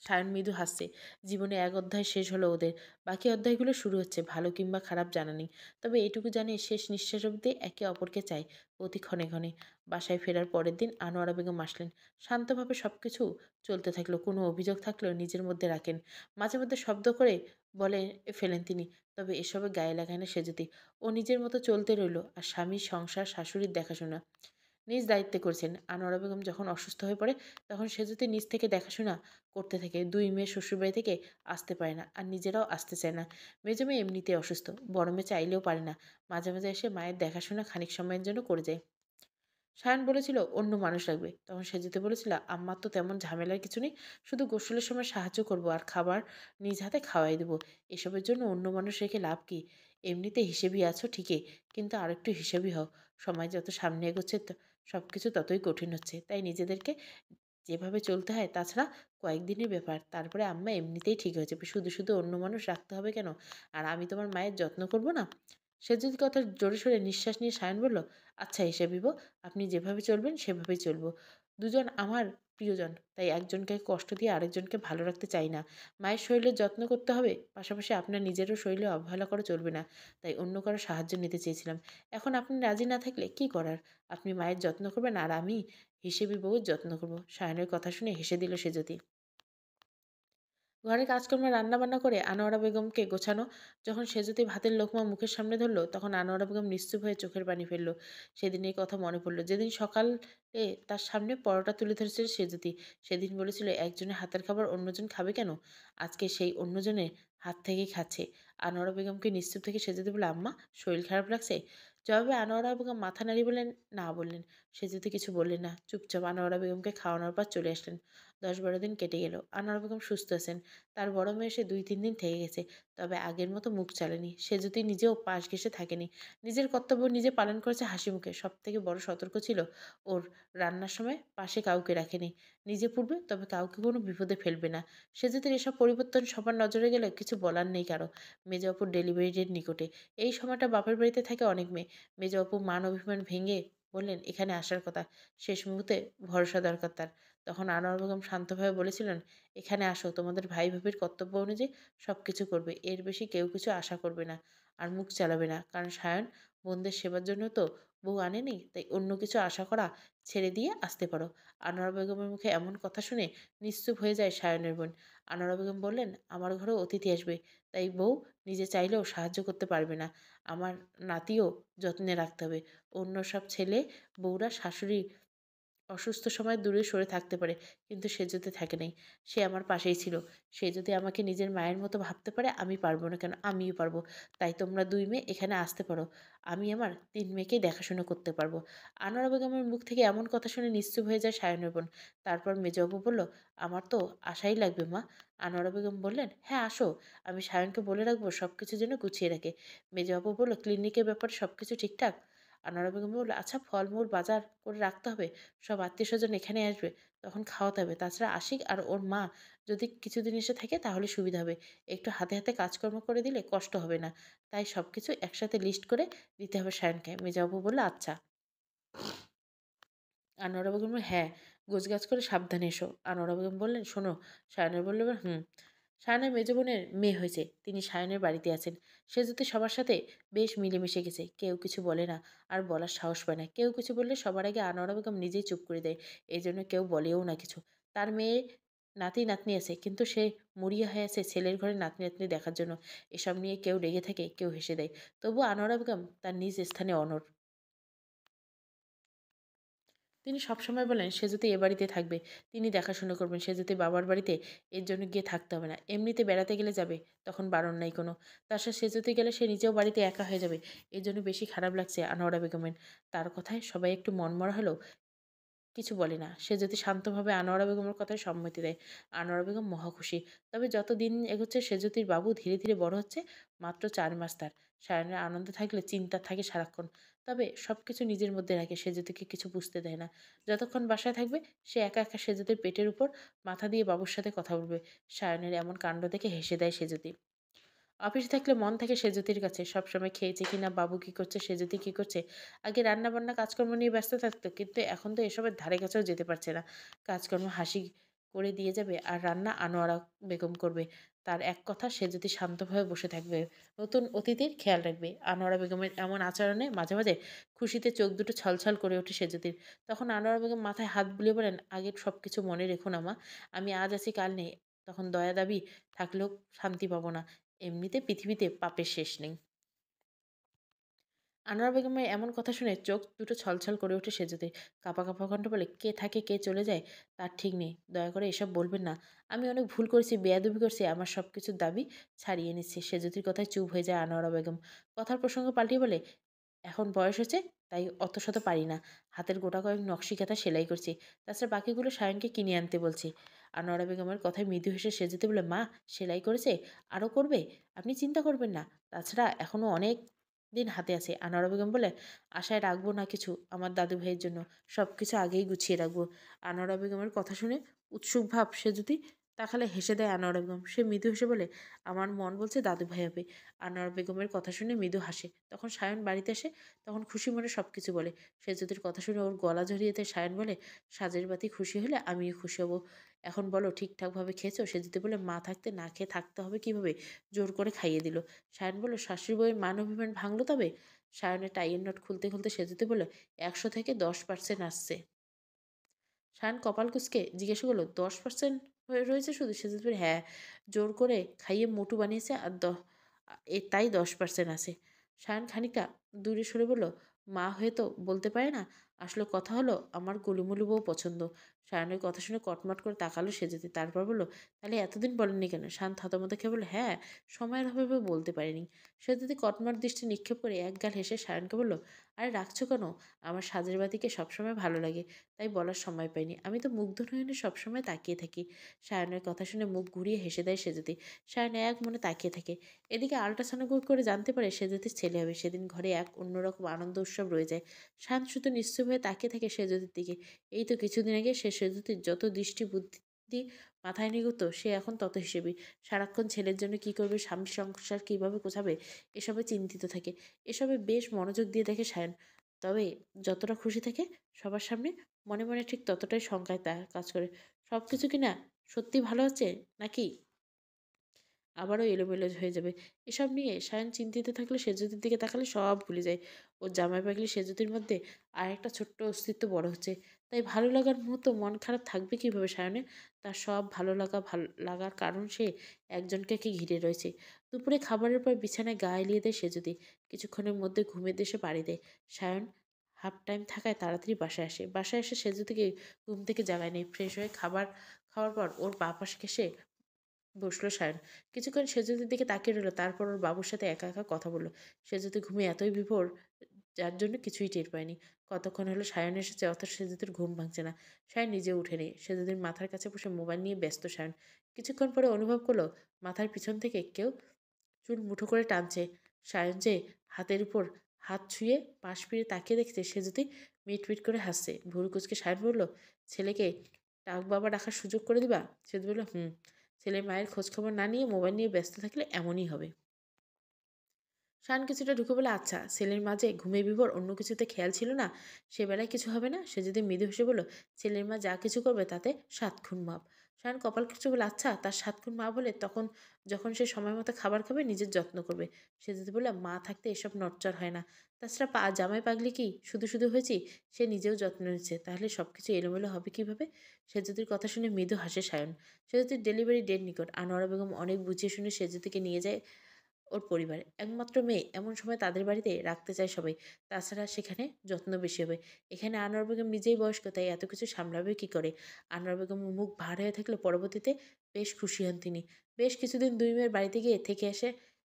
সায়ন মৃদু হাসছে। জীবনে এক অধ্যায় শেষ হলো ওদের, বাকি অধ্যায়গুলো শুরু হচ্ছে। ভালো কিংবা খারাপ জানা নেই, তবে এটুকু জানে শেষ নিঃশ্বাস অবধি একে অপরকে চাই, অতি ক্ষণে ক্ষণে। বাসায় ফেরার পরের দিন আনোয়ারা বেগম আসলেন। শান্তভাবে সব কিছু চলতে থাকলো। কোনো অভিযোগ থাকলেও নিজের মধ্যে রাখেন। মাঝে মধ্যে শব্দ করে বলে ফেলেন তিনি, তবে এসবে গায়ে লাগায় না সে যদি। ও নিজের মতো চলতে রইল, আর স্বামীর সংসার, শাশুড়ির দেখাশোনা নিজ দায়িত্বে করছেন। আনোয়ারা বেগম যখন অসুস্থ হয়ে পড়ে, তখন সে যদি নিজ থেকে দেখাশোনা করতে থাকে। 2 মেয়ে শ্বশুরবাড়ি থেকে আসতে পারে না, আর নিজেরাও আসতে চায় না। মেজো মেয়ে এমনিতেই অসুস্থ, বড় মেয়ে চাইলেও পারে না। মাঝে মাঝে এসে মায়ের দেখাশোনা খানিক সময়ের জন্য করে যায়। সায়ন বলেছিল অন্য মানুষ রাখবে, তখন সেজুতে বলেছিল, আম্মার তো তেমন ঝামেলার কিছু নেই, শুধু গোসলের সময় সাহায্য করব আর খাবার নিজ হাতে খাওয়াই দেবো। এসবের জন্য অন্য মানুষ রেখে লাভ কি? এমনিতে হিসেবি আছো ঠিকই, কিন্তু আরেকটু হিসেবি হও। সময় যত সামনে এগোচ্ছে সব কিছু ততই কঠিন হচ্ছে, তাই নিজেদেরকে যেভাবে চলতে হয়। তাছাড়া কয়েকদিনের ব্যাপার, তারপরে আম্মা এমনিতেই ঠিক হয়ে যাবে। শুধু শুধু অন্য মানুষ রাখতে হবে কেন? আর আমি তোমার মায়ের যত্ন করব না? সে যদি কথা জোরে সোরে নিঃশ্বাস নিয়ে সায়ন বলল, আচ্ছা হিসেবিব, আপনি যেভাবে চলবেন সেভাবেই চলবো। দুজন আমার প্রিয়জন, তাই একজনকে কষ্ট দিয়ে আরেকজনকে ভালো রাখতে চাই না। মায়ের শরীরের যত্ন করতে হবে, পাশাপাশি আপনার নিজেরও শরীরে অবহেলা করা চলবে না, তাই অন্য কারো সাহায্য নিতে চেয়েছিলাম। এখন আপনি রাজি না থাকলে কি করার? আপনি মায়ের যত্ন করবেন, আর আমি হিসেবি বউয়ের যত্ন করব। সায়নের কথা শুনে হেসে দিল সেজতি। ঘরে কাজকর্ম রান্নাবান্না করে আনোয়ারা বেগমকে গোছানো। যখন সেজুতি ভাতের লোকমা মুখের সামনে ধরল, তখন আনোয়ারা বেগম নিশ্চুপ হয়ে চোখের পানি ফেলল। সেদিনের কথা মনে পড়ল, যেদিন সকালে তার সামনে পরোটা তুলে ধরেছিল সেজুতি। সেদিন বলেছিল, একজনের হাতের খাবার অন্যজন খাবে কেন? আজকে সেই অন্যজনের হাত থেকেই খাচ্ছে। আনোয়ারা বেগমকে নিশ্চুপ থেকে সেজুতি বলে, আম্মা, শরীর খারাপ লাগছে? জবাবে আনোয়ারা বেগম মাথা নাড়িয়ে বললেন, না বললেন। সেজুতি কিছু বললেন না, চুপচাপ আনোয়ারা বেগমকে খাওয়ানোর পর চলে আসলেন। 10-12 দিন কেটে গেল। আনোয়ারা বেগম সুস্থ আছেন। তার বড় মেয়ে এসে 2-3 দিন থেকে গেছে। তবে আগের মতো মুখ চালেনি। সে যদি নিজেও পাশ ঘেঁষে থাকেনি। নিজের কর্তব্য নিজে পালন করেছে হাসিমুখে। সবথেকে বড় সতর্ক ছিল ওর, রান্নার সময় পাশে কাউকে রাখেনি। নিজে পুড়বে, তবে কাউকে কোনো বিপদে ফেলবে না। সেজুতির এসব পরিবর্তন সবার নজরে গেলে কিছু বলার নেই কারো। মেজো অপুর ডেলিভারি ডেট নিকটে। এই সময়টা বাপের বাড়িতে থাকে অনেক মেয়ে। মেজো অপু মান অভিমান ভেঙে বললেন, এখানে আসার কথা। শেষ মুহূর্তে ভরসা দরকার তার। তখন আনোয়ার বেগম শান্তভাবে বলেছিলেন, এখানে আসো, তোমাদের ভাই ভাবির কর্তব্য অনুযায়ী সব কিছু করবে। এর বেশি কেউ কিছু আশা করবে না। আর মুখ চালাবে না। কারণ সায়ন বোনদের সেবার জন্য তো বউ আনেনি, তাই অন্য কিছু আশা করা ছেড়ে দিয়ে আসতে পারো। আনোয়ারা বেগমের মুখে এমন কথা শুনে নিশ্চুপ হয়ে যায় সায়নের বোন। আনোয়ারা বেগম বললেন, আমার ঘরেও অতিথি আসবে, তাই বউ নিজে চাইলেও সাহায্য করতে পারবে না। আমার নাতিও যত্নে রাখতে হবে। অন্য সব ছেলে বউরা শাশুড়ি অসুস্থ সময় দূরে সরে থাকতে পারে, কিন্তু সে যদি থাকে নাই। সে আমার পাশেই ছিল। সে যদি আমাকে নিজের মায়ের মতো ভাবতে পারে, আমি পারবো না কেন? আমিও পারবো। তাই তোমরা 2 মেয়ে এখানে আসতে পারো। আমি আমার 3 মেয়েকেই দেখাশোনা করতে পারবো। আনোয়ারা বেগমের মুখ থেকে এমন কথা শুনে নিশ্চুপ হয়ে যায় সায়নের বোন। তারপর মেজো আপু বলল, আমার তো আশাই লাগবে মা। আনোয়ারা বেগম বললেন, হ্যাঁ আসো। আমি সায়নকে বলে রাখবো সব কিছু যেন গুছিয়ে রাখে। মেজো আপু বলল, ক্লিনিকের ব্যাপারে সব কিছু ঠিকঠাক? আনোয়ারা বেগম বলল, আচ্ছা, ফলমূল বাজার করে রাখতে হবে। সব আত্মীয়স্বজন এখানে আসবে, তখন খাওয়াতে হবে। তাছাড়া আশিক আর ওর মা যদি কিছুদিন এসে থাকে তাহলে সুবিধা হবে। একটু হাতে হাতে কাজকর্ম করে দিলে কষ্ট হবে না। তাই সবকিছু একসাথে লিস্ট করে দিতে হবে সায়নকে। মেজাবু বলল, আচ্ছা। আনোয়ারা বেগম বলল, হ্যাঁ, গোছগাছ করে সাবধানে এসো। আনোয়ারা বেগম বললেন, শোনো। সায়নের বলল, হুম। সায়নের মেজ বোনের মেয়ে হয়েছে, তিনি সায়নের বাড়িতে আছেন। সে যদি সবার সাথে বেশ মিলেমিশে গেছে, কেউ কিছু বলে না, আর বলার সাহস পায় না। কেউ কিছু বললে সবার আগে আনোয়ারা বেগম নিজেই চুপ করে দেয়। এই জন্য কেউ বলেও না কিছু। তার মেয়ে নাতি নাতনি আছে, কিন্তু সে মরিয়া হয়ে আছে ছেলের ঘরে নাতনি নাতনি দেখার জন্য। এসব নিয়ে কেউ রেগে থাকে, কেউ হেসে দেয়। তবু আনোয়ারা বেগম তার নিজ স্থানে অনড়। তিনি সবসময় বলেন, সে যদি এ বাড়িতে থাকবে, তিনি দেখাশোনা করবেন। সে যদি বাবার বাড়িতে এর জন্য গিয়ে থাকতে হবে না। এমনিতে বেড়াতে গেলে যাবে, তখন বারণ নাই কোনো। তাছাড়া সে যদি গেলে সে নিজেও বাড়িতে একা হয়ে যাবে। এর জন্য বেশি খারাপ লাগছে আনোয়ারা বেগমের। তার কথায় সবাই একটু মনমরা হলেও কিছু বলে না। সে যদি শান্তভাবে আনোয়ারা বেগমের কথায় সম্মতি দেয়। আনোয়ারা বেগম মহা খুশি। তবে যত দিন এগোচ্ছে সেজুতির বাবু ধীরে ধীরে বড় হচ্ছে। মাত্র 4 মাস তার। সায়নের আনন্দে থাকলে চিন্তা থাকে সারাক্ষণ। তবে সবকিছু নিজের মধ্যে রাখে, সেজুতিকে কিছু বুঝতে দেয় না। যতক্ষণ বাসায় থাকবে সে একা একা সেজুতির পেটের উপর মাথা দিয়ে বাবুর সাথে কথা বলবে। সায়নের এমন কাণ্ড দেখে হেসে দেয় সেজুতি। অফিসে থাকলে মন থাকে সেজুতির কাছে। সবসময় খেয়েছে কিনা, বাবু কি করছে, সেজুতি কি করছে। আগে রান্না-বান্না কাজকর্ম নিয়ে ব্যস্ত থাকতো, কিন্তু এখন তো এসবের ধারে কাছেও যেতে পারছে না। কাজকর্ম হাসি করে দিয়ে যাবে, আর রান্না আনোয়ারা বেগম করবে। তার এক কথা, সে যদি শান্তভাবে বসে থাকবে, নতুন অতিথির খেয়াল রাখবে। আনোয়ারা বেগমের এমন আচরণে মাঝে মাঝে খুশিতে চোখ দুটো ছলছল করে ওঠে সেজুতির। তখন আনোয়ারা বেগম মাথায় হাত বুলিয়ে বলেন, আগের সব কিছু মনে রেখো না মা। আমি আজ আছি কাল নেই। তখন দয়া দাবি থাকলেও শান্তি পাবো না। এমনিতে পৃথিবীতে পাপের শেষ নেই। আনোয়ারা বেগমের এমন কথা শুনে চোখ দুটো ছলছল করে ওঠে সেজুতির। কাঁপা কাঁপা কণ্ঠে বলে, কে থাকে কে চলে যায় তার ঠিক নেই। দয়া করে এসব বলবেন না। আমি অনেক ভুল করেছি, বেয়াদবি করছি, আমার সব কিছুর দাবি ছাড়িয়ে নিচ্ছি। সেজুতির কথায় চুপ হয়ে যায় আনোয়ারা বেগম। কথার প্রসঙ্গ পাল্টিয়ে বলে, এখন বয়স হয়েছে, তাই অত শত পারি না। হাতের গোটা কয়েক নকশি কাঁথা সেলাই করছি। তাছাড়া বাকিগুলো সায়নকে কিনে আনতে বলছি। আনোয়ারা বেগমের কথায় মৃদু হেসে সেজুতি বলে, মা, সেলাই করেছে, আরও করবে? আপনি চিন্তা করবেন না। তাছাড়া এখনও অনেক দিন হাতে আছে। আনোয়ারা বেগম বলে, আশায় রাখবো না কিছু আমার দাদু ভাইয়ের জন্য। সব কিছু আগেই গুছিয়ে রাখবো। আনোয়ারা বেগমের কথা শুনে উৎসুক ভাব সেজুতি তাকালে হেসে দেয় আনোয়ারা বেগম। সে মৃদু হেসে বলে, আমার মন বলছে দাদু ভাই হবে। আনোয়ারা বেগমের কথা শুনে মৃদু হাসে। তখন সায়ন বাড়িতে আসে। তখন খুশি মনে সব কিছু বলে। সেজুতির কথা শুনে ওর গলা জড়িয়ে দেয়। সায়ন বলে, সাজের বাতি খুশি হলে আমিও খুশি হব। এখন বলো, ঠিকঠাকভাবে খেয়েছো? সেজুতি বলে, মা থাকতে না খেয়ে থাকতে হবে কিভাবে? জোর করে খাইয়ে দিল। সায়ন বলল, শাশুড়ি বউয়ের মান অভিমান ভাঙলো তবে? সায়নের টাইয়ের নট খুলতে খুলতে সেজুতি বলে, 100 থেকে 10% আসছে। শান কপাল কুঁচকে জিজ্ঞাসা করলো, 10% হয়ে রয়েছে শুধু? সেজুতি বলল, হ্যাঁ, জোর করে খাইয়ে মোটু বানিয়েছে আর তাই 10% আছে। শায়ন খানিকটা দূরে সরে বলল, মা হয়ে তো বলতে পারে না। আসলে কথা হলো আমার গোলুমোলু বউ পছন্দ। শায়নের কথা শুনে কটমট করে তাকালো সেজুতি। তারপর বলল, তাহলে এতদিন বলেননি কেন? শান থতমত খেয়ে বলল, হ্যাঁ, সময়ের অভাবে বলতে পারিনি। সেজুতি কটমট দৃষ্টি নিক্ষেপ করে একগাল হেসে শায়নকে বলল, আরে রাখছো কেন? আমার সাজের বাতিকে সবসময় ভালো লাগে, তাই বলার সময় পাইনি। আমি তো মুগ্ধ নয়নে সবসময় তাকিয়ে থাকি। সায়নের কথা শুনে মুখ ঘুরিয়ে হেসে দেয় সেজুতি। সায়ন এক মনে তাকিয়ে থাকে। এদিকে আল্ট্রাসোনোগ্রাফি করে জানতে পারে সেজুতির ছেলে হবে। সেদিন ঘরে এক অন্যরকম আনন্দ উৎসব রয়ে যায়। শায়ন শুধু নিশ্চুপ হয়ে তাকিয়ে থাকে সেজুতির দিকে। এই তো কিছুদিন আগে সে সেজুতির যত দৃষ্টি বুদ্ধি মাথায় নিগুত, সে এখন তত হিসেবে সারাক্ষণ ছেলের জন্য কি করবে, স্বামীর সংসার কিভাবে গোছাবে, এসবে চিন্তিত থাকে। এসবে বেশ মনোযোগ দিয়ে দেখে সায়ন। তবে যতটা খুশি থাকে সবার সামনে, মনে মনে ঠিক ততটাই শঙ্কায় তার কাজ করে। সব কিছু কি না সত্যি ভালো হচ্ছে, নাকি আবারও এলোমেলো হয়ে যাবে? এসব নিয়ে সায়ন চিন্তিত থাকলে সেজুতির দিকে তাকালে সব ভুলে যায়। ওর জামাই পাগলি সেজুতির মধ্যে আর একটা ছোট্ট অস্তিত্ব বড় হচ্ছে। তাই ভালো লাগার মুহূর্ত মন খারাপ থাকবে কিভাবে সায়নের? তার সব ভালো লাগার কারণ সে একজনকে ঘিরে রয়েছে। দুপুরে খাবারের পর বিছানায় গা এলিয়ে দেয় সেজুতি। কিছুক্ষণের মধ্যে ঘুমের দেশে পাড়ি দেয়। সায়ন হাফ টাইম থাকায় তাড়াতাড়ি বাসায় আসে। বাসায় এসে সেজুতিকে ঘুম থেকে জাগায় নেই। ফ্রেশ হয়ে খাবার খাওয়ার পর ওর বাঁ পাশে ঘেঁষে বসলো সায়ন। কিছুক্ষণ সেজুতির দিকে তাকিয়ে রইল। তারপর ওর বাবুর সাথে একা একা কথা বলল। সেজুতি ঘুমে এতই বিভোর, যার জন্য কিছুই টের পায়নি। কতক্ষণ হলো সায়ন এসেছে, অথচ সেজুতির ঘুম ভাঙছে না। সায়ন নিজে উঠেনি। সেজুতির মাথার কাছে বসে মোবাইল নিয়ে ব্যস্ত সায়ন। কিছুক্ষণ পরে অনুভব করলো মাথার পিছন থেকে কেউ চুল মুঠো করে টানছে। সায়ন যে হাতের উপর হাত ছুঁয়ে পাশ ফিরে তাকিয়ে দেখছে সেজুতি মিটমিট করে হাসছে। ভুরু কুচকে সায়ন বলল, ছেলেকে টাক বাবা ডাকার সুযোগ করে দিবা? সেজু বলল, হুম। ছেলের মায়ের খোঁজখবর না নিয়ে মোবাইল নিয়ে ব্যস্ত থাকলে এমনই হবে। শান কিছুটা ঢুকে বলে, আচ্ছা, ছেলের মাঝে ঘুমে বিভোর, অন্য কিছুতে খেয়াল ছিল না? সে বেলায় কিছু হবে না? সে যদি মৃদু হেসে বলল, ছেলের মা যা কিছু করবে তাতে 7 খুন মাপ। শান কপাল কিছু বলে, আচ্ছা, তার 7 খুন মাপ হলে তখন যখন সে সময় মতো খাবার খাবে, নিজের যত্ন করবে। সে যদি বলল, মা থাকতে এসব নড়চড় হয় না। তাছাড়া জামাই পাগলি কি শুধু শুধু হয়েছি? সে নিজেও যত্ন নিচ্ছে, তাহলে সব কিছু এলোমেলো হবে কিভাবে? সেজুতির কথা শুনে মৃদু হাসে সায়ন। সেজুতির ডেলিভারি ডেট নিকট। আনোয়ারা বেগম অনেক বুঝিয়ে শুনে সেজুতিকে নিয়ে যায় ওর পরিবারে। একমাত্র মেয়ে, এমন সময় তাদের বাড়িতে রাখতে চায় সবাই। তাছাড়া সেখানে যত্ন বেশি হবে। এখানে আনোয়ার বেগম নিজেই বয়স্ক, তাই এত কিছু সামলাবে কি করে? আনোয়ার বেগম মুখ ভার হয়ে থাকলে পরবর্তীতে বেশ খুশি হন তিনি। বেশ কিছুদিন দুই মেয়ের বাড়িতে গিয়ে থেকে এসে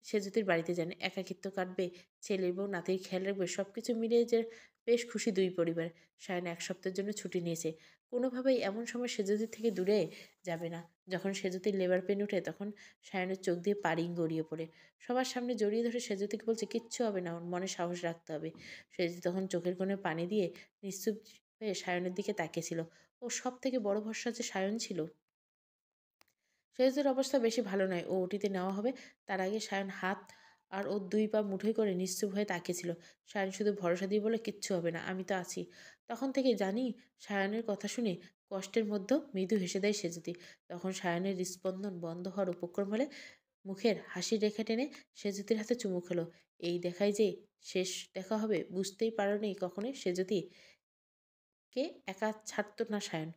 সেজুতির বাড়িতে যান। একাকিত্ব কাটবে, ছেলের বউ নাতির খেয়াল রাখবে, সব কিছু মিলিয়ে যে বেশ খুশি দুই পরিবার। সায়ন 1 সপ্তাহের জন্য ছুটি নিয়েছে। কোনোভাবেই এমন সময় সেজুতির থেকে দূরে যাবে না। যখন সেজুতির লেবার পেন ওঠে, তখন সায়নের চোখ দিয়ে পানি গড়িয়ে পড়ে। সবার সামনে জড়িয়ে ধরে সেজুতিকে বলছে, কিচ্ছু হবে না, ওর মনে সাহস রাখতে হবে। সেজুতি তখন চোখের কোণে পানি দিয়ে নিশ্চুপ হয়ে সায়নের দিকে তাকিয়েছিল। ও সব থেকে বড় ভরসা যে সায়ন ছিল। সেজুতির অবস্থা বেশি ভালো নয়। ও ওটিতে নেওয়া হবে। তার আগে সায়ন হাত আর ওর 2 পা মুঠোই করে নিশ্চুপ হয়ে তাকিয়েছিল। সায়ন শুধু ভরসা দিয়ে বলে, কিচ্ছু হবে না, আমি তো আছি। তখন থেকে জানি। সায়নের কথা শুনে কষ্টের মধ্যেও মৃদু হেসে দেয় সেজুতি। তখন সায়নের হৃৎস্পন্দন বন্ধ হওয়ার উপক্রম হলে মুখের হাসির রেখা টেনে সেজুতির হাতে চুমু খেলো। এই দেখায় যে শেষ দেখা হবে বুঝতেই পারেনি কখনোই সেজুতিকে একা ছাড়তো না সায়ন।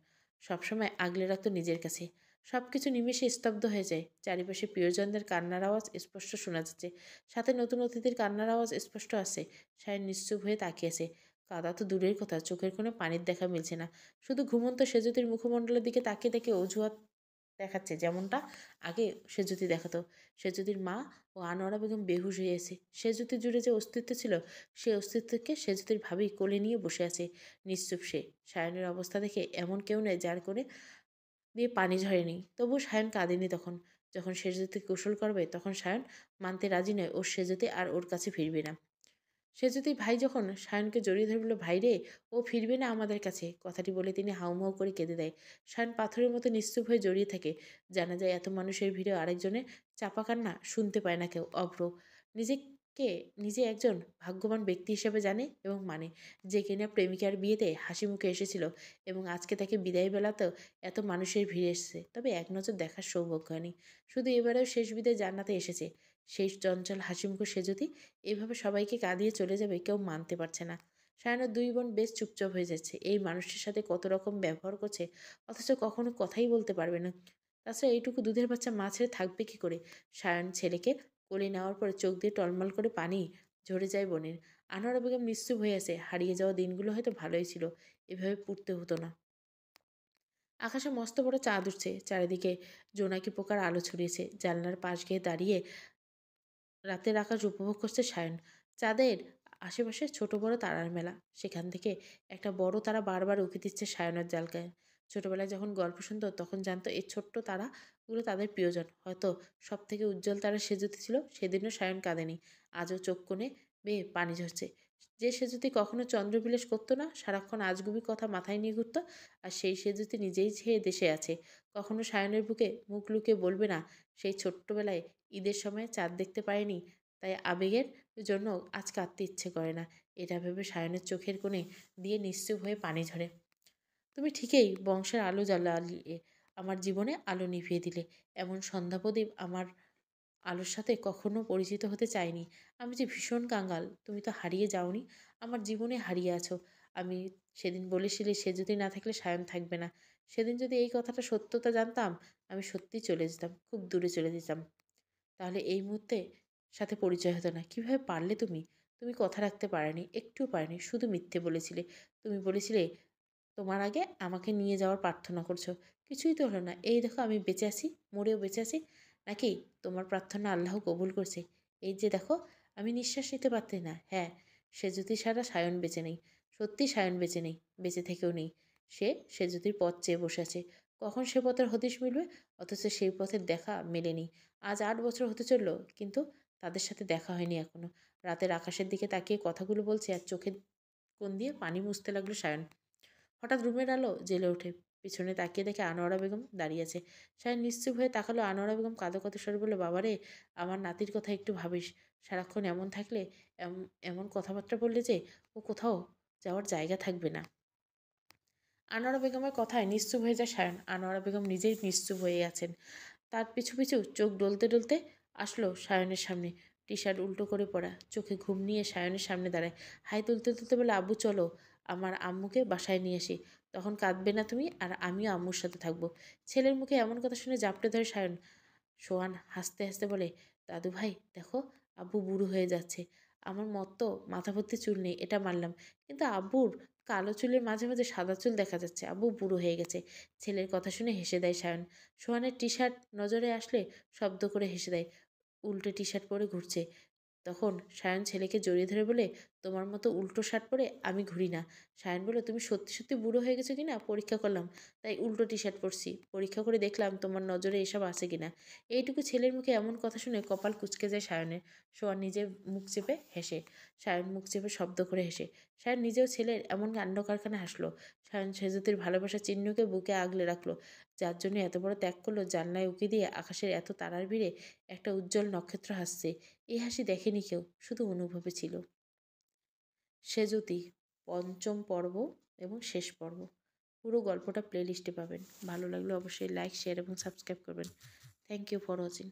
সবসময় আগলে রাখতো নিজের কাছে। সবকিছু নিমেষে স্তব্ধ হয়ে যায়। চারিপাশে প্রিয়জনদের কান্নার আওয়াজ স্পষ্ট শোনা যাচ্ছে। সাথে নতুন অতিথির কান্নার আওয়াজ স্পষ্ট আসছে। সায়ন নিশ্চুপ হয়ে তাকিয়েছে। কাদা তো দূরের কথা, চোখের কোনো পানির দেখা মিলছে না। শুধু ঘুমন্ত সেজুতির মুখমণ্ডলের দিকে তাকিয়ে তাকিয়ে অজুহাত দেখাচ্ছে, যেমনটা আগে সেজুতি দেখাতো। সেজুতির মা ও আনোয়ারা বেগম বেহুশ হয়ে আছে। সেজুতি জুড়ে যে অস্তিত্ব ছিল, সেই অস্তিত্বকে সেজুতির ভাবি কোলে নিয়ে বসে আছে নিশ্চুপ সে। সায়নের অবস্থা দেখে এমন কেউ নেই যার করে দিয়ে পানি ঝরেনি। তবু সায়ন কাঁদেনি তখন। যখন সেজুতি গোসল করবে, তখন সায়ন মানতে রাজি নয় ওর সেজুতি আর ওর কাছে ফিরবে না। সেজুতির ভাই যখন সায়নকে জড়িয়ে ধরে বলল, ভাই রে, ও ফিরবে না আমাদের কাছে। কথাটি বলে তিনি হাউমাউ করে কেঁদে দেয়। সায়ন পাথরের মতো নিশ্চুপ হয়ে জড়িয়ে থাকে। জানা যায় এত মানুষের ভিড়ে আরেকজনের চাপা কান্না শুনতে পায় না কেউ। অভ্র নিজেকে নিজে একজন ভাগ্যবান ব্যক্তি হিসেবে জানে এবং মানে, যে কিনা প্রেমিকার বিয়েতে হাসি মুখে এসেছিল এবং আজকে তাকে বিদায় বেলাতেও এত মানুষের ভিড় এসেছে। তবে এক নজর দেখার সৌভাগ্য হয়নি। শুধু এবারেও শেষ বিদায় জান্নাতে এসেছে। সেই চঞ্চল হাসিমুখো সেজুতি এভাবে সবাইকে কাঁদিয়ে চলে যাবে, কেউ মানতে পারছে না। সায়নের দুই বোন বেশ চুপচাপ হয়ে যাচ্ছে। এই মানুষটির সাথে কত রকম ব্যবহার করছে, অথচ কখনো কথাই বলতে পারবে না। তাছাড়া এইটুকু দুধের বাচ্চা মা ছেড়ে থাকবে কি করে? সায়ন ছেলেকে কোলে নেওয়ার পরে চোখ দিয়ে টলমল করে পানি ঝরে যায় বোনের। আনোয়ারা বেগম নিশ্চুপ হয়ে আছে। হারিয়ে যাওয়া দিনগুলো হয়তো ভালোই ছিল, এভাবে পুড়তে হতো না। আকাশে মস্ত বড় চাঁদ উঠছে, চারিদিকে জোনাকি পোকার আলো ছড়িয়েছে। জানলার পাশ গিয়ে দাঁড়িয়ে রাতের আকাশ উপভোগ করছে সায়ন। চাঁদের আশেপাশে ছোট বড় তারার মেলা। সেখান থেকে একটা বড় তারা বারবার উঁকি দিচ্ছে সায়নের জালকায়। ছোটবেলায় যখন গল্প শুনতো তখন জানতো এই ছোট্ট তারাগুলো তাদের প্রিয়জন। হয়তো সব থেকে উজ্জ্বল তারা সেজুতি ছিল। সেদিনও সায়ন কাঁদেনি। আজও চোখ কোণে বেয়ে পানি ঝরছে। যে সেজুতি কখনো চন্দ্রবিলাস করতো না, সারাক্ষণ আজগুবি কথা মাথায় নিয়ে ঘুরতো, আর সেই সেজুতি নিজেই ছেয়ে দেশে আছে। কখনো সায়নের বুকে মুখ লুকিয়ে বলবে না সেই ছোট্টবেলায় ঈদের সময় চাঁদ দেখতে পায়নি, তাই আবেগের জন্য আজ কাঁদতে ইচ্ছে করে না। এটা ভেবে সায়নের চোখের কোণে দিয়ে নিশ্চুপ হয়ে পানি ঝরে। তুমি ঠিকই বংশের আলো জ্বালালে, আমার জীবনে আলো নিভিয়ে দিলে। এমন সন্ধ্যা প্রদীপ আমার আলোর সাথে কখনো পরিচিত হতে চাইনি। আমি যে ভীষণ কাঙ্গাল। তুমি তো হারিয়ে যাওনি, আমার জীবনে হারিয়ে আছো। আমি সেদিন বলেছিলে সে যদি না থাকলে সায়ন থাকবে না। সেদিন যদি এই কথাটা সত্যতা জানতাম, আমি সত্যিই চলে যেতাম, খুব দূরে চলে যেতাম। তাহলে এই মুহূর্তে সাথে পরিচয় হতো না। কিভাবে পারলে তুমি? তুমি কথা রাখতে পারোনি, একটুও পারোনি। শুধু মিথ্যে বলেছিলে। তুমি বলেছিলে তোমার আগে আমাকে নিয়ে যাওয়ার প্রার্থনা করছো। কিছুই তো হলো না। এই দেখো আমি বেঁচে আছি, মরেও বেঁচে আছি। নাকি তোমার প্রার্থনা আল্লাহ কবুল করছে? এই যে দেখো, আমি নিঃশ্বাস নিতে পারছি না। হ্যাঁ, সে যদি সারা সায়ন বেঁচে নেই। সত্যি সায়ন বেঁচে নেই, বেঁচে থেকেও নেই। সে জ্যোতির পথ চেয়ে বসে আছে। কখন সে পথের হদিশ মিলবে? অথচ সেই পথের দেখা মেলেনি। আজ ৮ বছর হতে চলল, কিন্তু তাদের সাথে দেখা হয়নি এখনো। রাতের আকাশের দিকে তাকিয়ে কথাগুলো বলছে আর চোখের কোণ দিয়ে পানি মুছতে লাগলো সায়ন। হঠাৎ রুমের আলো জ্বেলে ওঠে। পিছনে তাকিয়ে দেখে আনোয়ারা বেগম দাঁড়িয়ে আছে। সায়ন নিশ্চুপ হয়ে তাকালো। আনোয়ারা বেগম কাঁদো কাঁদো স্বরে বলল, বাবা রে, আমার নাতির কথা একটু ভাবিস। সারাক্ষণ এমন থাকলে, এমন কথাবার্তা বললে যে ও কোথাও যাওয়ার জায়গা থাকবে না। আনোয়ারা বেগমের কথায় নিশ্চুপ হয়ে যায় সায়ন। আনোয়ারা বেগম নিজেই নিশ্চুপ হয়ে আছেন। তার পিছু পিছু চোখ ডলতে ডলতে আসলো সায়নের সামনে। টি শার্ট উল্টো করে পড়া, চোখে ঘুম নিয়ে সায়নের সামনে দাঁড়ায়। হাই তুলতে তুলতে বলে, আব্বু চলো, আমার আম্মুকে বাসায় নিয়ে আসি। তখন কাঁদবে না তুমি, আর আমিও আম্মুর সাথে থাকবো। ছেলের মুখে এমন কথা শুনে জাপটে ধরে সায়ন। সোহান হাসতে হাসতে বলে, দাদু ভাই দেখো, আব্বু বুড়ো হয়ে যাচ্ছে। আমার মত মাথা ভর্তি চুল নেই, এটা মানলাম, কিন্তু আব্বুর কালো চুলের মাঝে মাঝে সাদা চুল দেখা যাচ্ছে। আব্বু বুড়ো হয়ে গেছে। ছেলের কথা শুনে হেসে দেয় সায়ন। সোহানের টি শার্ট নজরে আসলে শব্দ করে হেসে দেয়। উল্টে টি শার্ট পরে ঘুরছে। তখন সায়ন ছেলেকে জড়িয়ে ধরে বলে, তোমার মতো উল্টো শার্ট পরে আমি ঘুরি না। সায়ন বলে, তুমি সত্যি সত্যি বুড়ো হয়ে গেছো কিনা পরীক্ষা করলাম, তাই উল্টো টি শার্ট পরছি। পরীক্ষা করে দেখলাম তোমার নজরে এসব আছে কিনা। এইটুকু ছেলের মুখে এমন কথা শুনে কপাল কুঁচকে যায় সায়নের। সোয়ান নিজের মুখ চেপে হেসে। সায়ন মুখ চেপে শব্দ করে হেসে। সায়ন নিজেও ছেলের এমন কাণ্ড কারখানা হাসলো। সায়ন সেজুতির ভালোবাসার চিহ্নকে বুকে আগলে রাখলো, যার জন্য এত বড় ত্যাগ করলো। জানলায় উকি দিয়ে আকাশের এত তারার ভিড়ে একটা উজ্জ্বল নক্ষত্র হাসছে। এই হাসি দেখেনি কেউ, শুধু অনুভবে ছিল। সেজুতি, পঞ্চম পর্ব এবং শেষ পর্ব। পুরো গল্পটা প্লেলিস্টে পাবেন। ভালো লাগলে অবশ্যই লাইক, শেয়ার এবং সাবস্ক্রাইব করবেন। Thank you for watching.